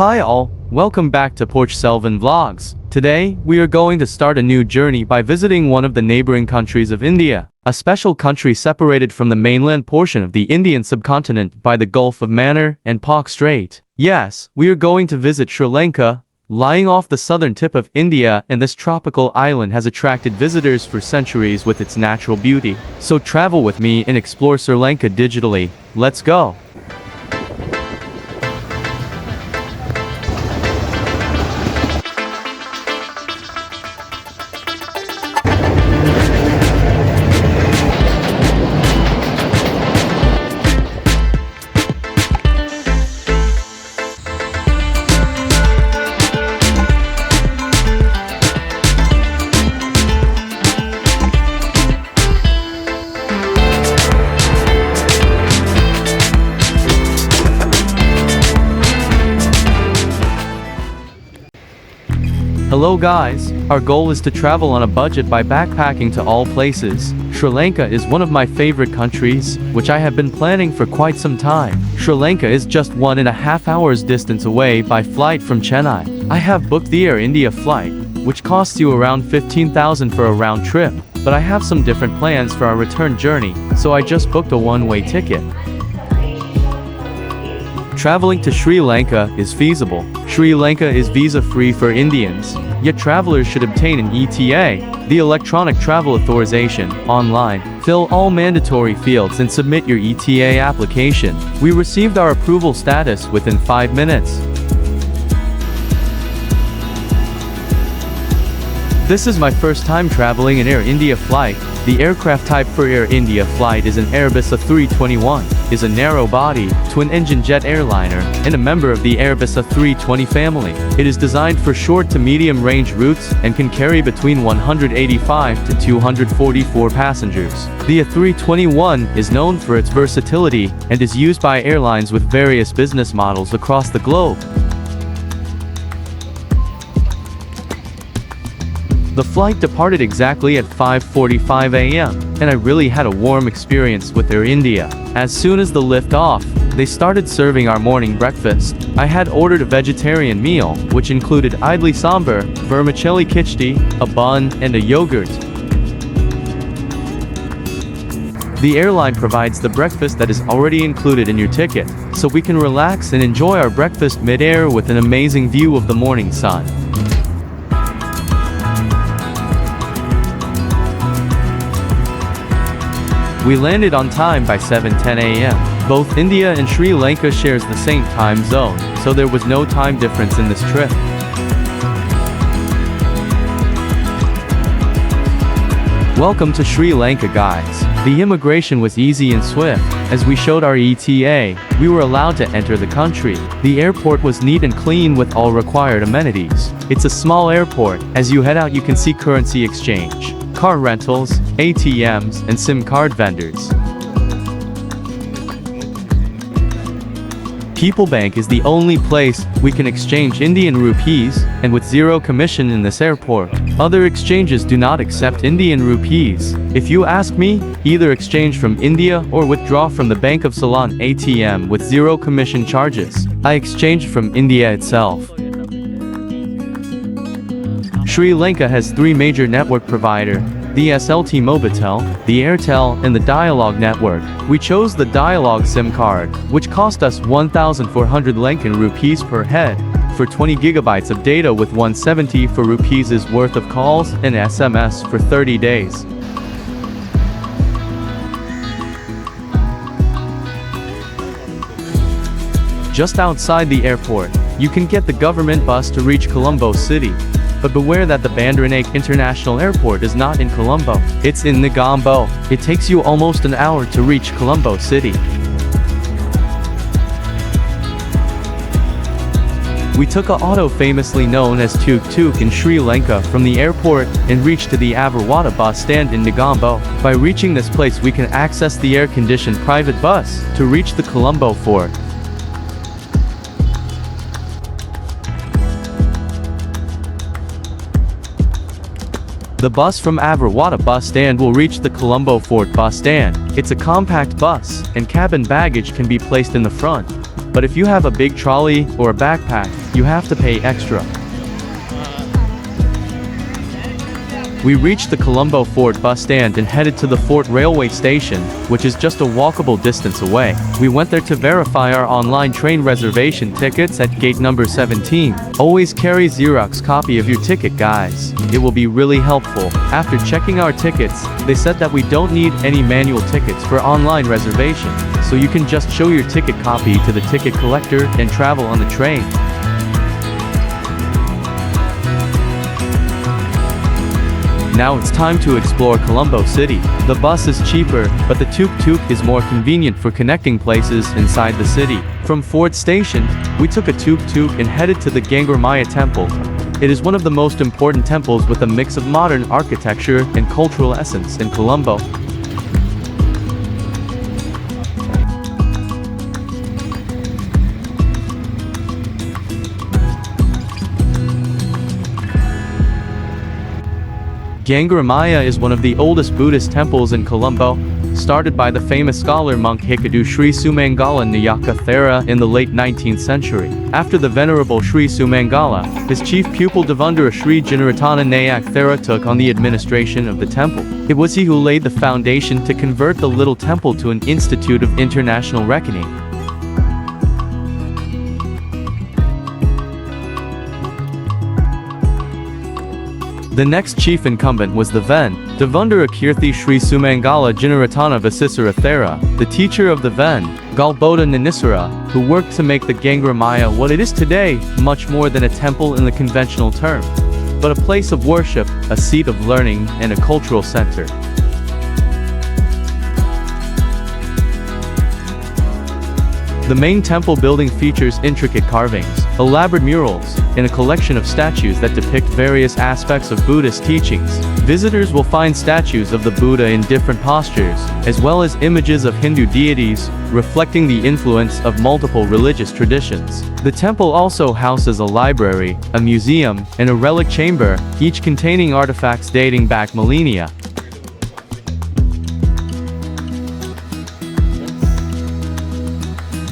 Hi all, welcome back to Porch Selvin Vlogs. Today, we are going to start a new journey by visiting one of the neighboring countries of India, a special country separated from the mainland portion of the Indian subcontinent by the Gulf of Mannar and Pak Strait. Yes, we are going to visit Sri Lanka, lying off the southern tip of India, and this tropical island has attracted visitors for centuries with its natural beauty. So travel with me and explore Sri Lanka digitally. Let's go! Hello guys, our goal is to travel on a budget by backpacking to all places. Sri Lanka is one of my favorite countries, which I have been planning for quite some time. Sri Lanka is just 1.5 hours distance away by flight from Chennai. I have booked the Air India flight, which costs you around 15,000 for a round trip, but I have some different plans for our return journey, so I just booked a one-way ticket. Traveling to Sri Lanka is feasible. Sri Lanka is visa-free for Indians, yet travelers should obtain an ETA, the Electronic Travel Authorization, online. Fill all mandatory fields and submit your ETA application. We received our approval status within 5 minutes. This is my first time traveling an Air India flight. The aircraft type for Air India flight is an Airbus A321, is a narrow-body, twin-engine jet airliner, and a member of the Airbus A320 family. It is designed for short to medium-range routes and can carry between 185 to 244 passengers. The A321 is known for its versatility and is used by airlines with various business models across the globe. The flight departed exactly at 5:45 a.m., and I really had a warm experience with Air India. As soon as the lift off, they started serving our morning breakfast. I had ordered a vegetarian meal, which included idli sambar, vermicelli khichdi, a bun, and a yogurt. The airline provides the breakfast that is already included in your ticket, so we can relax and enjoy our breakfast mid-air with an amazing view of the morning sun. We landed on time by 7:10 a.m. Both India and Sri Lanka shares the same time zone, so there was no time difference in this trip. Welcome to Sri Lanka, guys. The immigration was easy and swift. As we showed our ETA, we were allowed to enter the country. The airport was neat and clean with all required amenities. It's a small airport. As you head out, you can see currency exchange, car rentals, ATMs, and SIM card vendors. People Bank is the only place we can exchange Indian rupees, and with zero commission in this airport. Other exchanges do not accept Indian rupees. If you ask me, either exchange from India or withdraw from the Bank of Ceylon ATM with zero commission charges. I exchanged from India itself. Sri Lanka has 3 major network providers: the SLT Mobitel, the Airtel, and the Dialog network. We chose the Dialog SIM card, which cost us 1,400 Lankan rupees per head, for 20 gigabytes of data with 170 for rupees worth of calls and SMS for 30 days. Just outside the airport, you can get the government bus to reach Colombo City. But beware that the Bandaranaike International Airport is not in Colombo. It's in Negombo. It takes you almost an hour to reach Colombo City. We took a auto famously known as Tuk Tuk in Sri Lanka from the airport and reached to the Avarwada bus stand in Negombo. By reaching this place, we can access the air-conditioned private bus to reach the Colombo fort. The bus from Avarwada bus stand will reach the Colombo Fort bus stand. It's a compact bus, and cabin baggage can be placed in the front. but if you have a big trolley or a backpack, you have to pay extra. We reached the Colombo Fort bus stand and headed to the Fort railway station, which is just a walkable distance away. We went there to verify our online train reservation tickets at gate number 17. Always carry Xerox copy of your ticket, guys. It will be really helpful. After checking our tickets, they said that we don't need any manual tickets for online reservation, so you can just show your ticket copy to the ticket collector and travel on the train. Now it's time to explore Colombo City. The bus is cheaper, but the tuk-tuk is more convenient for connecting places inside the city. From Fort Station, we took a tuk-tuk and headed to the Gangur Maya Temple. It is one of the most important temples with a mix of modern architecture and cultural essence in Colombo. Gangur Maya is one of the oldest Buddhist temples in Colombo, started by the famous scholar monk Hikadu Sri Sumangala Nayaka Thera in the late 19th century. After the Venerable Sri Sumangala, his chief pupil Devendra Sri Jinaratana Nayak Thera took on the administration of the temple. It was he who laid the foundation to convert the little temple to an institute of international reckoning. The next chief incumbent was the Ven. Devendra Kirthi Sri Sumangala Jinaratana Vasisara Thera, the teacher of the Ven, Galboda Nanisara, who worked to make the Gangur Maya what it is today, much more than a temple in the conventional term, but a place of worship, a seat of learning, and a cultural center. The main temple building features intricate carvings, elaborate murals, and a collection of statues that depict various aspects of Buddhist teachings. Visitors will find statues of the Buddha in different postures, as well as images of Hindu deities, reflecting the influence of multiple religious traditions. The temple also houses a library, a museum, and a relic chamber, each containing artifacts dating back millennia.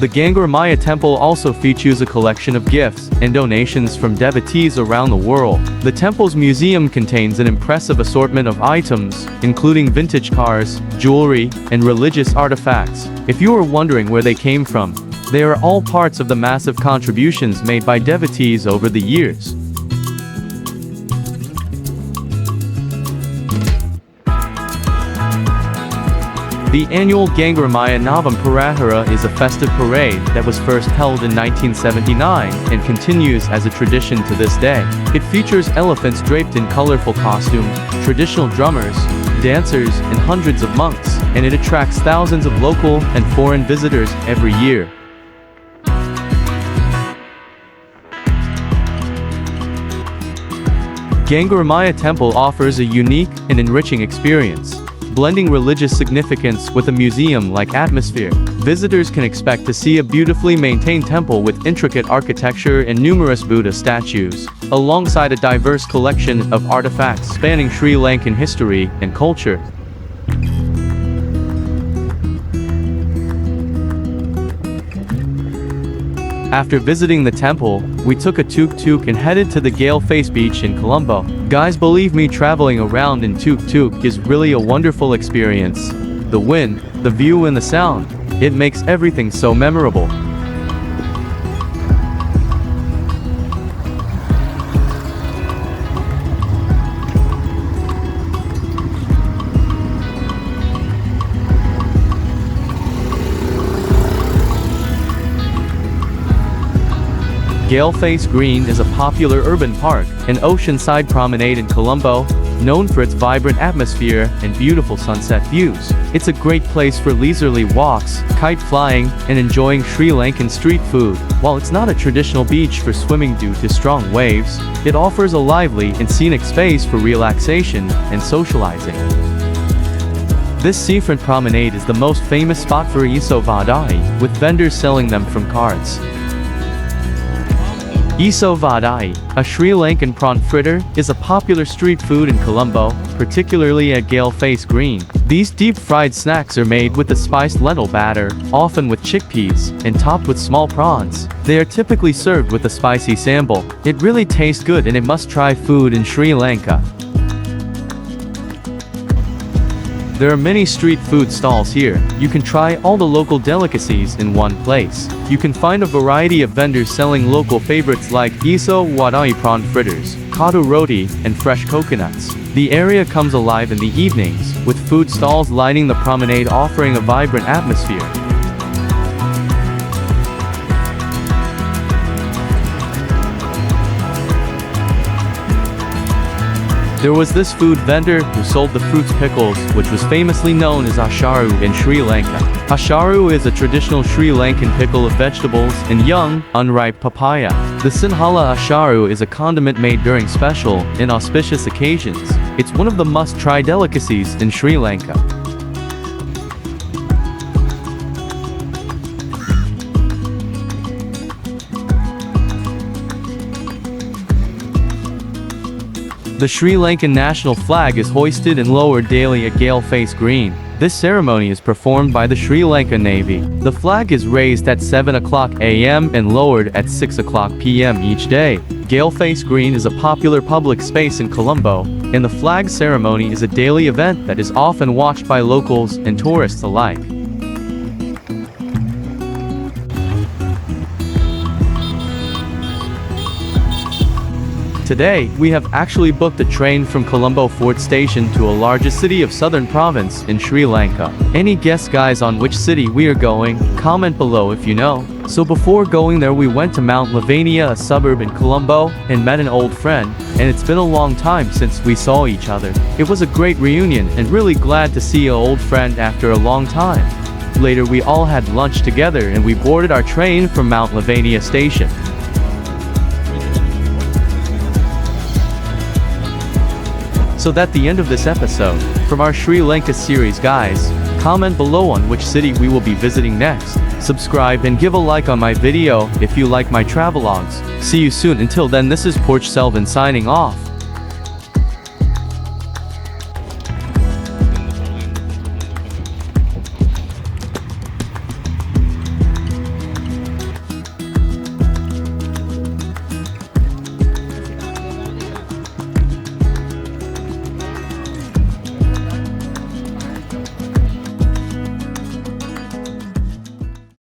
The Gangur Maya temple also features a collection of gifts and donations from devotees around the world. The temple's museum contains an impressive assortment of items, including vintage cars, jewelry, and religious artifacts. If you are wondering where they came from, they are all parts of the massive contributions made by devotees over the years. The annual Gangur Maya Navam Parahara is a festive parade that was first held in 1979 and continues as a tradition to this day. It features elephants draped in colorful costumes, traditional drummers, dancers, and hundreds of monks, and it attracts thousands of local and foreign visitors every year. Gangur Maya Temple offers a unique and enriching experience, blending religious significance with a museum-like atmosphere. Visitors can expect to see a beautifully maintained temple with intricate architecture and numerous Buddha statues, alongside a diverse collection of artifacts spanning Sri Lankan history and culture. After visiting the temple, we took a tuk-tuk and headed to the Gale Face Beach in Colombo. Guys, believe me, traveling around in tuk-tuk is really a wonderful experience. The wind, the view, and the sound, it makes everything so memorable. Gale Face Green is a popular urban park, an oceanside promenade in Colombo, known for its vibrant atmosphere and beautiful sunset views. It's a great place for leisurely walks, kite flying, and enjoying Sri Lankan street food. While it's not a traditional beach for swimming due to strong waves, it offers a lively and scenic space for relaxation and socializing. This seafront promenade is the most famous spot for iso vadai, with vendors selling them from carts. Iso vadai, a Sri Lankan prawn fritter, is a popular street food in Colombo, particularly at Gale Face Green. These deep-fried snacks are made with a spiced lentil batter, often with chickpeas, and topped with small prawns. They are typically served with a spicy sambal. It really tastes good and a must-try food in Sri Lanka. There are many street food stalls here. You can try all the local delicacies in one place. You can find a variety of vendors selling local favorites like Iso vadai prawn fritters, kadu roti, and fresh coconuts. The area comes alive in the evenings, with food stalls lining the promenade offering a vibrant atmosphere. There was this food vendor who sold the fruits pickles, which was famously known as asharu in Sri Lanka. Asharu is a traditional Sri Lankan pickle of vegetables and young, unripe papaya. The Sinhala asharu is a condiment made during special, inauspicious occasions. It's one of the must-try delicacies in Sri Lanka. The Sri Lankan national flag is hoisted and lowered daily at Gale Face Green. This ceremony is performed by the Sri Lankan Navy. The flag is raised at 7 o'clock a.m. and lowered at 6 o'clock p.m. each day. Gale Face Green is a popular public space in Colombo, and the flag ceremony is a daily event that is often watched by locals and tourists alike. Today, we have actually booked a train from Colombo Fort Station to a largest city of southern province in Sri Lanka. Any guess guys on which city we are going? Comment below if you know. So before going there we went to Mount Lavania, a suburb in Colombo, and met an old friend, and it's been a long time since we saw each other. It was a great reunion and really glad to see an old friend after a long time. Later we all had lunch together and we boarded our train from Mount Lavania station. So that's the end of this episode. From our Sri Lanka series guys, comment below on which city we will be visiting next. Subscribe and give a like on my video if you like my travelogues. See you soon. Until then, this is Porch Selvin signing off.